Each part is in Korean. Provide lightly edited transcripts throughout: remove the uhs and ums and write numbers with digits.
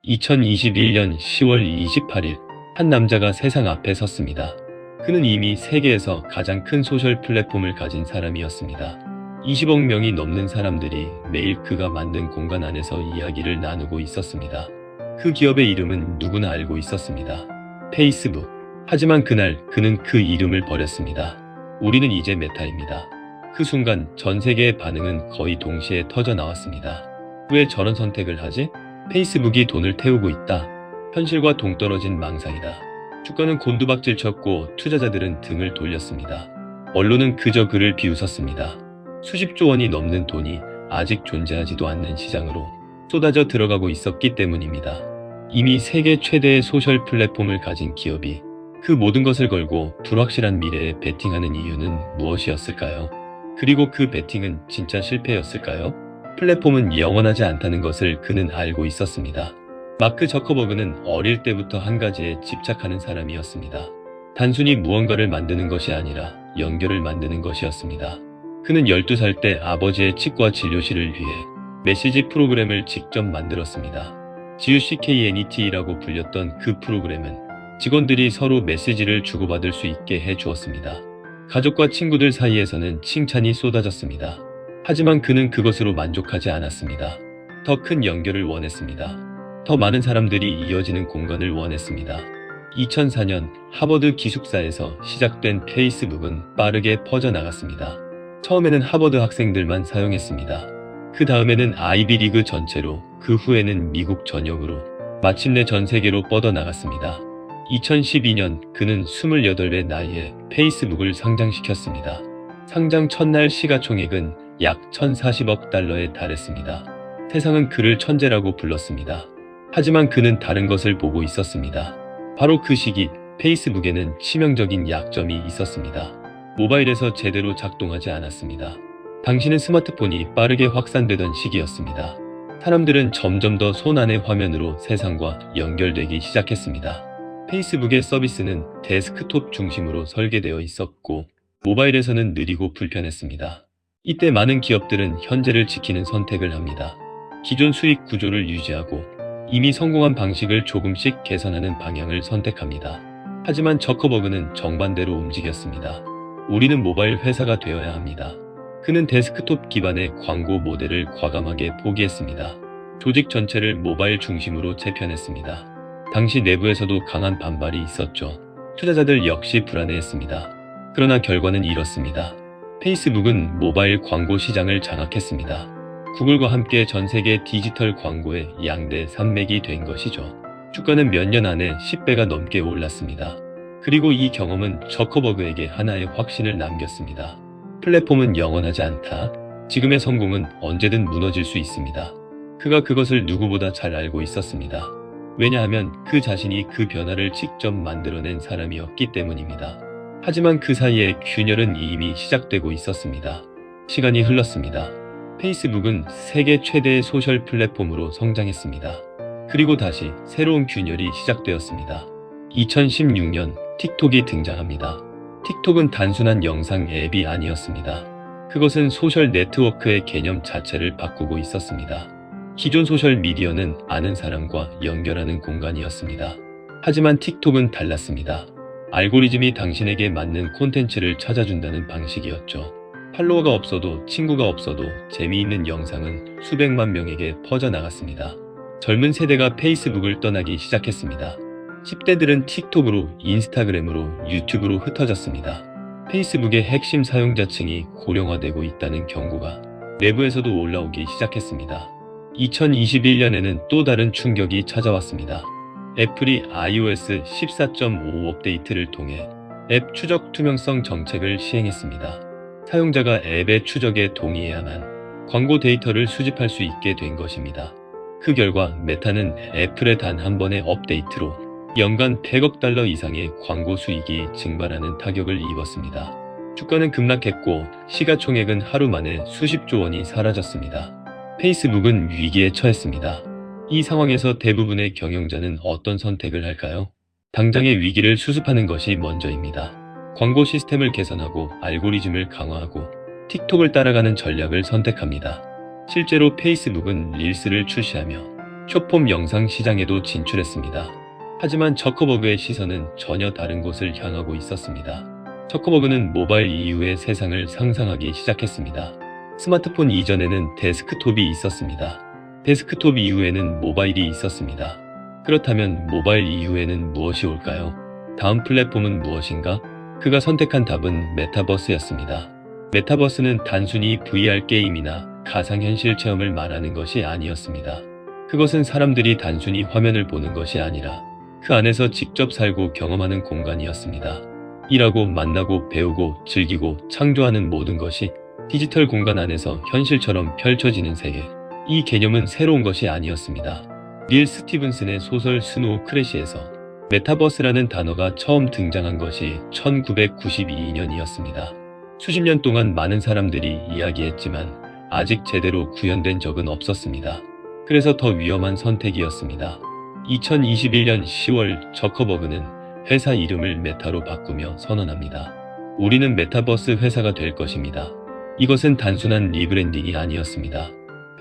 2021년 10월 28일 한 남자가 세상 앞에 섰습니다. 그는 이미 세계에서 가장 큰 소셜 플랫폼을 가진 사람이었습니다. 20억 명이 넘는 사람들이 매일 그가 만든 공간 안에서 이야기를 나누고 있었습니다. 그 기업의 이름은 누구나 알고 있었습니다. 페이스북. 하지만 그날 그는 그 이름을 버렸습니다. 우리는 이제 메타입니다. 그 순간 전 세계의 반응은 거의 동시에 터져 나왔습니다. 왜 저런 선택을 하지? 페이스북이 돈을 태우고 있다. 현실과 동떨어진 망상이다. 주가는 곤두박질 쳤고 투자자들은 등을 돌렸습니다. 언론은 그저 그를 비웃었습니다. 수십조 원이 넘는 돈이 아직 존재하지도 않는 시장으로 쏟아져 들어가고 있었기 때문입니다. 이미 세계 최대의 소셜 플랫폼을 가진 기업이 그 모든 것을 걸고 불확실한 미래에 베팅하는 이유는 무엇이었을까요? 그리고 그 베팅은 진짜 실패였을까요? 플랫폼은 영원하지 않다는 것을 그는 알고 있었습니다. 마크 저커버그는 어릴 때부터 한 가지에 집착하는 사람이었습니다. 단순히 무언가를 만드는 것이 아니라 연결을 만드는 것이었습니다. 그는 12살 때 아버지의 치과 진료실을 위해 메시지 프로그램을 직접 만들었습니다. GUCKNET라고 불렸던 그 프로그램은 직원들이 서로 메시지를 주고받을 수 있게 해주었습니다. 가족과 친구들 사이에서는 칭찬이 쏟아졌습니다. 하지만 그는 그것으로 만족하지 않았습니다. 더 큰 연결을 원했습니다. 더 많은 사람들이 이어지는 공간을 원했습니다. 2004년 하버드 기숙사에서 시작된 페이스북은 빠르게 퍼져나갔습니다. 처음에는 하버드 학생들만 사용했습니다. 그 다음에는 아이비리그 전체로, 그 후에는 미국 전역으로, 마침내 전 세계로 뻗어나갔습니다. 2012년 그는 28의 나이에 페이스북을 상장시켰습니다. 상장 첫날 시가총액은 약 1,040억 달러에 달했습니다. 세상은 그를 천재라고 불렀습니다. 하지만 그는 다른 것을 보고 있었습니다. 바로 그 시기 페이스북에는 치명적인 약점이 있었습니다. 모바일에서 제대로 작동하지 않았습니다. 당시는 스마트폰이 빠르게 확산되던 시기였습니다. 사람들은 점점 더 손안의 화면으로 세상과 연결되기 시작했습니다. 페이스북의 서비스는 데스크톱 중심으로 설계되어 있었고 모바일에서는 느리고 불편했습니다. 이때 많은 기업들은 현재를 지키는 선택을 합니다. 기존 수익 구조를 유지하고 이미 성공한 방식을 조금씩 개선하는 방향을 선택합니다. 하지만 저커버그는 정반대로 움직였습니다. 우리는 모바일 회사가 되어야 합니다. 그는 데스크톱 기반의 광고 모델을 과감하게 포기했습니다. 조직 전체를 모바일 중심으로 재편했습니다. 당시 내부에서도 강한 반발이 있었죠. 투자자들 역시 불안해했습니다. 그러나 결과는 이렇습니다. 페이스북은 모바일 광고 시장을 장악했습니다. 구글과 함께 전 세계 디지털 광고의 양대 산맥이 된 것이죠. 주가는 몇 년 안에 10배가 넘게 올랐습니다. 그리고 이 경험은 저커버그에게 하나의 확신을 남겼습니다. 플랫폼은 영원하지 않다. 지금의 성공은 언제든 무너질 수 있습니다. 그가 그것을 누구보다 잘 알고 있었습니다. 왜냐하면 그 자신이 그 변화를 직접 만들어낸 사람이었기 때문입니다. 하지만 그 사이에 균열은 이미 시작되고 있었습니다. 시간이 흘렀습니다. 페이스북은 세계 최대의 소셜 플랫폼으로 성장했습니다. 그리고 다시 새로운 균열이 시작되었습니다. 2016년 틱톡이 등장합니다. 틱톡은 단순한 영상 앱이 아니었습니다. 그것은 소셜 네트워크의 개념 자체를 바꾸고 있었습니다. 기존 소셜 미디어는 아는 사람과 연결하는 공간이었습니다. 하지만 틱톡은 달랐습니다. 알고리즘이 당신에게 맞는 콘텐츠를 찾아준다는 방식이었죠. 팔로워가 없어도 친구가 없어도 재미있는 영상은 수백만 명에게 퍼져나갔습니다. 젊은 세대가 페이스북을 떠나기 시작했습니다. 10대들은 틱톡으로, 인스타그램으로, 유튜브로 흩어졌습니다. 페이스북의 핵심 사용자층이 고령화되고 있다는 경고가 내부에서도 올라오기 시작했습니다. 2021년에는 또 다른 충격이 찾아왔습니다. 애플이 iOS 14.5 업데이트를 통해 앱 추적 투명성 정책을 시행했습니다. 사용자가 앱의 추적에 동의해야만 광고 데이터를 수집할 수 있게 된 것입니다. 그 결과 메타는 애플의 단 한 번의 업데이트로 연간 100억 달러 이상의 광고 수익이 증발하는 타격을 입었습니다. 주가는 급락했고 시가총액은 하루 만에 수십조 원이 사라졌습니다. 페이스북은 위기에 처했습니다. 이 상황에서 대부분의 경영자는 어떤 선택을 할까요? 당장의 위기를 수습하는 것이 먼저입니다. 광고 시스템을 개선하고 알고리즘을 강화하고 틱톡을 따라가는 전략을 선택합니다. 실제로 페이스북은 릴스를 출시하며 숏폼 영상 시장에도 진출했습니다. 하지만 저커버그의 시선은 전혀 다른 곳을 향하고 있었습니다. 저커버그는 모바일 이후의 세상을 상상하기 시작했습니다. 스마트폰 이전에는 데스크톱이 있었습니다. 데스크톱 이후에는 모바일이 있었습니다. 그렇다면 모바일 이후에는 무엇이 올까요? 다음 플랫폼은 무엇인가? 그가 선택한 답은 메타버스였습니다. 메타버스는 단순히 VR 게임이나 가상현실 체험을 말하는 것이 아니었습니다. 그것은 사람들이 단순히 화면을 보는 것이 아니라 그 안에서 직접 살고 경험하는 공간이었습니다. 일하고 만나고 배우고 즐기고 창조하는 모든 것이 디지털 공간 안에서 현실처럼 펼쳐지는 세계. 이 개념은 새로운 것이 아니었습니다. 닐 스티븐슨의 소설 스노우 크래시에서 메타버스라는 단어가 처음 등장한 것이 1992년이었습니다. 수십 년 동안 많은 사람들이 이야기했지만 아직 제대로 구현된 적은 없었습니다. 그래서 더 위험한 선택이었습니다. 2021년 10월 저커버그는 회사 이름을 메타로 바꾸며 선언합니다. 우리는 메타버스 회사가 될 것입니다. 이것은 단순한 리브랜딩이 아니었습니다.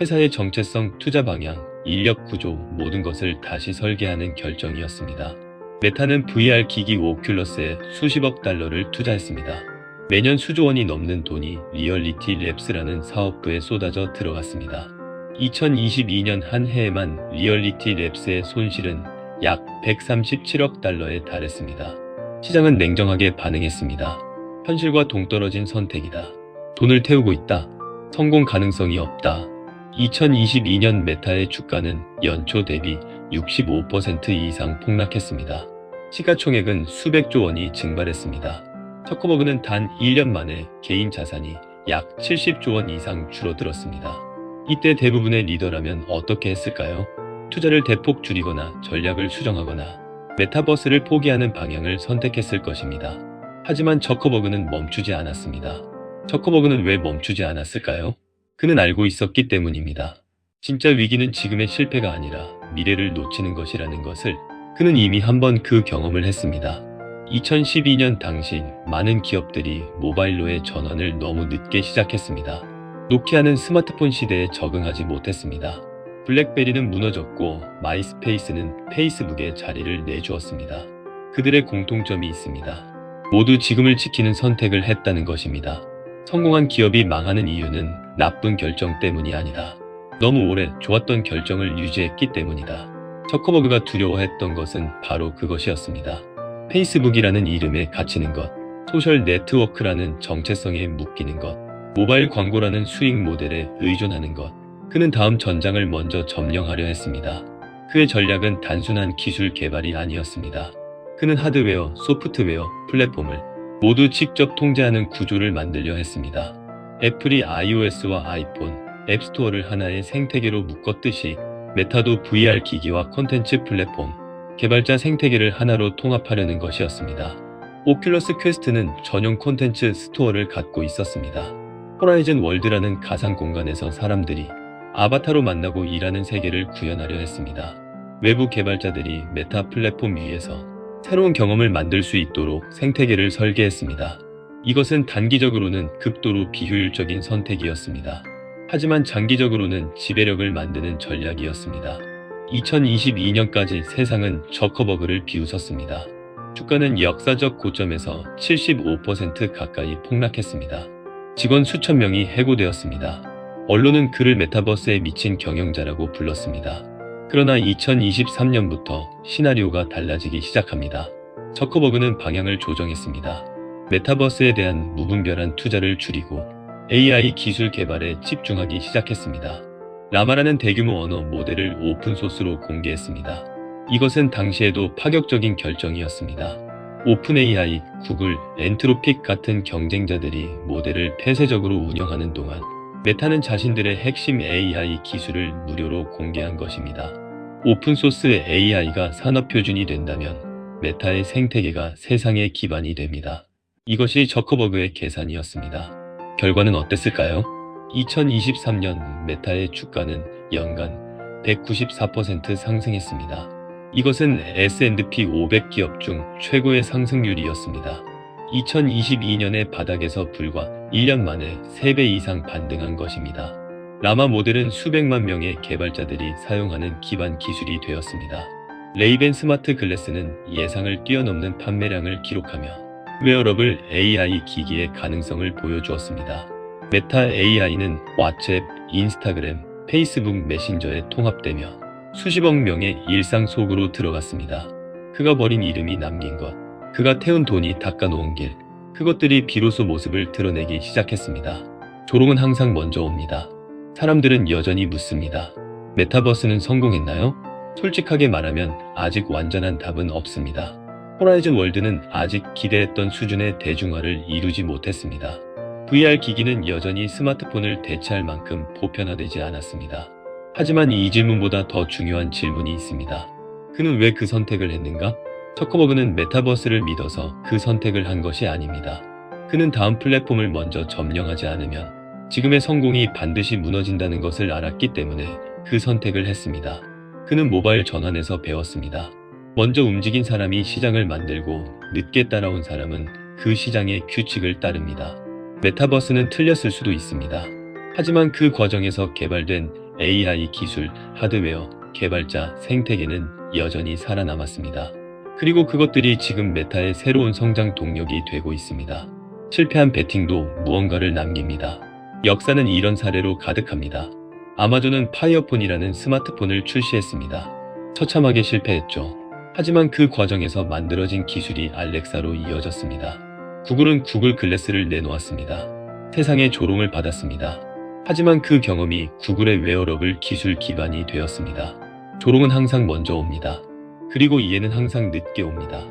회사의 정체성, 투자 방향, 인력 구조, 모든 것을 다시 설계하는 결정이었습니다. 메타는 VR 기기 오큘러스에 수십억 달러를 투자했습니다. 매년 수조 원이 넘는 돈이 리얼리티 랩스라는 사업부에 쏟아져 들어갔습니다. 2022년 한 해에만 리얼리티 랩스의 손실은 약 137억 달러에 달했습니다. 시장은 냉정하게 반응했습니다. 현실과 동떨어진 선택이다. 돈을 태우고 있다. 성공 가능성이 없다. 2022년 메타의 주가는 연초 대비 65% 이상 폭락했습니다. 시가총액은 수백조 원이 증발했습니다. 저커버그는 단 1년 만에 개인 자산이 약 70조 원 이상 줄어들었습니다. 이때 대부분의 리더라면 어떻게 했을까요? 투자를 대폭 줄이거나 전략을 수정하거나 메타버스를 포기하는 방향을 선택했을 것입니다. 하지만 저커버그는 멈추지 않았습니다. 저커버그는 왜 멈추지 않았을까요? 그는 알고 있었기 때문입니다. 진짜 위기는 지금의 실패가 아니라 미래를 놓치는 것이라는 것을 그는 이미 한번 그 경험을 했습니다. 2012년 당시 많은 기업들이 모바일로의 전환을 너무 늦게 시작했습니다. 노키아는 스마트폰 시대에 적응하지 못했습니다. 블랙베리는 무너졌고 마이스페이스는 페이스북에 자리를 내주었습니다. 그들의 공통점이 있습니다. 모두 지금을 지키는 선택을 했다는 것입니다. 성공한 기업이 망하는 이유는 나쁜 결정 때문이 아니다. 너무 오래 좋았던 결정을 유지했기 때문이다. 저커버그가 두려워했던 것은 바로 그것이었습니다. 페이스북이라는 이름에 갇히는 것, 소셜 네트워크라는 정체성에 묶이는 것, 모바일 광고라는 수익 모델에 의존하는 것. 그는 다음 전장을 먼저 점령하려 했습니다. 그의 전략은 단순한 기술 개발이 아니었습니다. 그는 하드웨어, 소프트웨어, 플랫폼을 모두 직접 통제하는 구조를 만들려 했습니다. 애플이 iOS와 아이폰, 앱스토어를 하나의 생태계로 묶었듯이 메타도 VR 기기와 콘텐츠 플랫폼, 개발자 생태계를 하나로 통합하려는 것이었습니다. 오큘러스 퀘스트는 전용 콘텐츠 스토어를 갖고 있었습니다. 호라이즌 월드라는 가상 공간에서 사람들이 아바타로 만나고 일하는 세계를 구현하려 했습니다. 외부 개발자들이 메타 플랫폼 위에서 새로운 경험을 만들 수 있도록 생태계를 설계했습니다. 이것은 단기적으로는 극도로 비효율적인 선택이었습니다. 하지만 장기적으로는 지배력을 만드는 전략이었습니다. 2022년까지 세상은 저커버그를 비웃었습니다. 주가는 역사적 고점에서 75% 가까이 폭락했습니다. 직원 수천 명이 해고되었습니다. 언론은 그를 메타버스에 미친 경영자라고 불렀습니다. 그러나 2023년부터 시나리오가 달라지기 시작합니다. 저커버그는 방향을 조정했습니다. 메타버스에 대한 무분별한 투자를 줄이고 AI 기술 개발에 집중하기 시작했습니다. 라마라는 대규모 언어 모델을 오픈소스로 공개했습니다. 이것은 당시에도 파격적인 결정이었습니다. 오픈AI, 구글, 엔트로픽 같은 경쟁자들이 모델을 폐쇄적으로 운영하는 동안 메타는 자신들의 핵심 AI 기술을 무료로 공개한 것입니다. 오픈소스 AI가 산업표준이 된다면 메타의 생태계가 세상의 기반이 됩니다. 이것이 저커버그의 계산이었습니다. 결과는 어땠을까요? 2023년 메타의 주가는 연간 194% 상승했습니다. 이것은 S&P 500 기업 중 최고의 상승률이었습니다. 2022년의 바닥에서 불과 1년 만에 3배 이상 반등한 것입니다. 라마 모델은 수백만 명의 개발자들이 사용하는 기반 기술이 되었습니다. 레이벤 스마트 글래스는 예상을 뛰어넘는 판매량을 기록하며 웨어러블 AI 기기의 가능성을 보여주었습니다. 메타 AI는 왓츠앱, 인스타그램, 페이스북 메신저에 통합되며 수십억 명의 일상 속으로 들어갔습니다. 그가 버린 이름이 남긴 것, 그가 태운 돈이 닦아놓은 길, 그것들이 비로소 모습을 드러내기 시작했습니다. 조롱은 항상 먼저 옵니다. 사람들은 여전히 묻습니다. 메타버스는 성공했나요? 솔직하게 말하면 아직 완전한 답은 없습니다. 호라이즌 월드는 아직 기대했던 수준의 대중화를 이루지 못했습니다. VR 기기는 여전히 스마트폰을 대체할 만큼 보편화되지 않았습니다. 하지만 이 질문보다 더 중요한 질문이 있습니다. 그는 왜 그 선택을 했는가? 저커버그는 메타버스를 믿어서 그 선택을 한 것이 아닙니다. 그는 다음 플랫폼을 먼저 점령하지 않으면 지금의 성공이 반드시 무너진다는 것을 알았기 때문에 그 선택을 했습니다. 그는 모바일 전환에서 배웠습니다. 먼저 움직인 사람이 시장을 만들고 늦게 따라온 사람은 그 시장의 규칙을 따릅니다. 메타버스는 틀렸을 수도 있습니다. 하지만 그 과정에서 개발된 AI 기술, 하드웨어, 개발자, 생태계는 여전히 살아남았습니다. 그리고 그것들이 지금 메타의 새로운 성장 동력이 되고 있습니다. 실패한 베팅도 무언가를 남깁니다. 역사는 이런 사례로 가득합니다. 아마존은 파이어폰이라는 스마트폰을 출시했습니다. 처참하게 실패했죠. 하지만 그 과정에서 만들어진 기술이 알렉사로 이어졌습니다. 구글은 구글 글래스를 내놓았습니다. 세상의 조롱을 받았습니다. 하지만 그 경험이 구글의 웨어러블 기술 기반이 되었습니다. 조롱은 항상 먼저 옵니다. 그리고 이해는 항상 늦게 옵니다.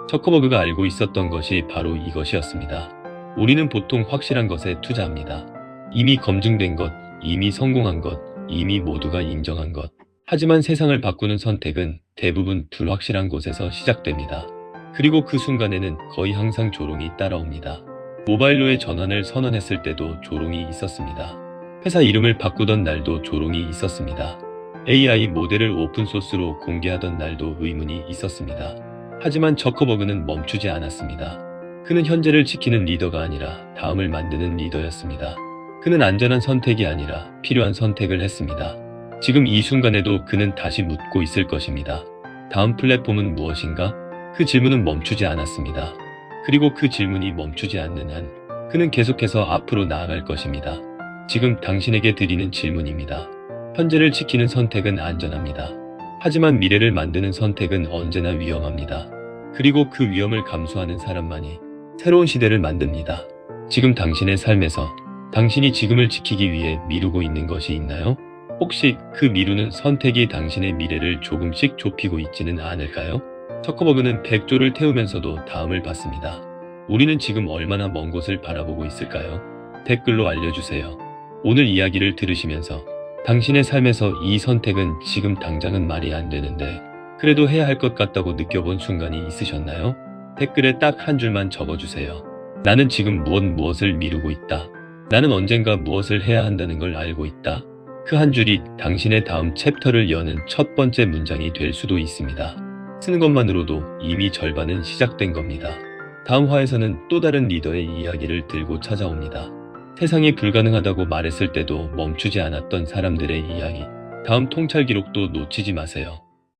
저커버그가 알고 있었던 것이 바로 이것이었습니다. 우리는 보통 확실한 것에 투자합니다. 이미 검증된 것, 이미 성공한 것, 이미 모두가 인정한 것. 하지만 세상을 바꾸는 선택은 대부분 불확실한 곳에서 시작됩니다. 그리고 그 순간에는 거의 항상 조롱이 따라옵니다. 모바일로의 전환을 선언했을 때도 조롱이 있었습니다. 회사 이름을 바꾸던 날도 조롱이 있었습니다. AI 모델을 오픈소스로 공개하던 날도 의문이 있었습니다. 하지만 저커버그는 멈추지 않았습니다. 그는 현재를 지키는 리더가 아니라 다음을 만드는 리더였습니다. 그는 안전한 선택이 아니라 필요한 선택을 했습니다. 지금 이 순간에도 그는 다시 묻고 있을 것입니다. 다음 플랫폼은 무엇인가? 그 질문은 멈추지 않았습니다. 그리고 그 질문이 멈추지 않는 한 그는 계속해서 앞으로 나아갈 것입니다. 지금 당신에게 드리는 질문입니다. 현재를 지키는 선택은 안전합니다. 하지만 미래를 만드는 선택은 언제나 위험합니다. 그리고 그 위험을 감수하는 사람만이 새로운 시대를 만듭니다. 지금 당신의 삶에서 당신이 지금을 지키기 위해 미루고 있는 것이 있나요? 혹시 그 미루는 선택이 당신의 미래를 조금씩 좁히고 있지는 않을까요? 저커버그는 100조를 태우면서도 다음을 봤습니다. 우리는 지금 얼마나 먼 곳을 바라보고 있을까요? 댓글로 알려주세요. 오늘 이야기를 들으시면서 당신의 삶에서 이 선택은 지금 당장은 말이 안 되는데 그래도 해야 할 것 같다고 느껴본 순간이 있으셨나요? 댓글에 딱 한 줄만 적어주세요. 나는 지금 무엇을 미루고 있다. 나는 언젠가 무엇을 해야 한다는 걸 알고 있다. 그 한 줄이 당신의 다음 챕터를 여는 첫 번째 문장이 될 수도 있습니다. 쓰는 것만으로도 이미 절반은 시작된 겁니다. 다음 화에서는 또 다른 리더의 이야기를 들고 찾아옵니다. 세상이 불가능하다고 말했을 때도 멈추지 않았던 사람들의 이야기. 다음 통찰 기록도 놓치지 마세요.